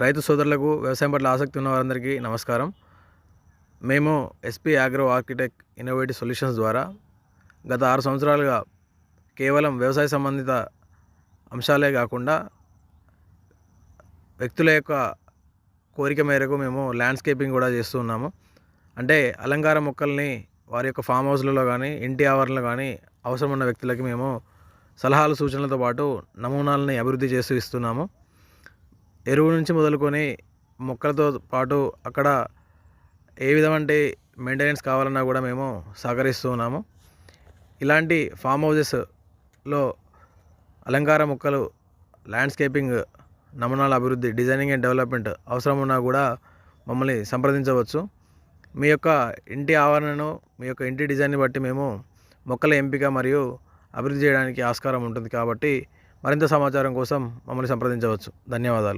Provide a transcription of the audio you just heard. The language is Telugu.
రైతు సోదరులకు వ్యవసాయం పట్ల ఆసక్తి ఉన్న వారందరికీ నమస్కారం. మేము SP agro architect innovative solutions ద్వారా గత 6 సంవత్సరాలుగా కేవలం వ్యవసాయ సంబంధిత అంశాలే కాకుండా వ్యక్తుల యొక్క కోరిక మేరకు మేము ల్యాండ్స్కేపింగ్ కూడా చేస్తూ ఉన్నాము. అంటే అలంకార మొక్కల్ని వారి యొక్క ఫామ్ హౌస్లలో కానీ, ఇంటి ఆవరణలో కానీ అవసరం ఉన్న వ్యక్తులకి మేము సలహాలు, సూచనలతో పాటు నమూనాలని అభివృద్ధి చేస్తూ ఇస్తున్నాము. ఎరువు నుంచి మొదలుకొని మొక్కలతో పాటు అక్కడ ఏ విధమైన మెయింటెనెన్స్ కావాలన్నా కూడా మేము సహకరిస్తూ ఉన్నాము. ఇలాంటి ఫామ్ హౌజెస్లో అలంకార మొక్కలు, ల్యాండ్స్కేపింగ్ నమూనాల అభివృద్ధి, డిజైనింగ్ అండ్ డెవలప్మెంట్ అవసరం ఉన్నా కూడా మమ్మల్ని సంప్రదించవచ్చు. మీ యొక్క ఇంటి ఆవరణను, మీ యొక్క ఇంటి డిజైన్ని బట్టి మేము మొక్కల ఎంపిక మరియు అభివృద్ధి చేయడానికి ఆస్కారం ఉంటుంది. కాబట్టి మరింత సమాచారం కోసం మమ్మల్ని సంప్రదించవచ్చు. ధన్యవాదాలు.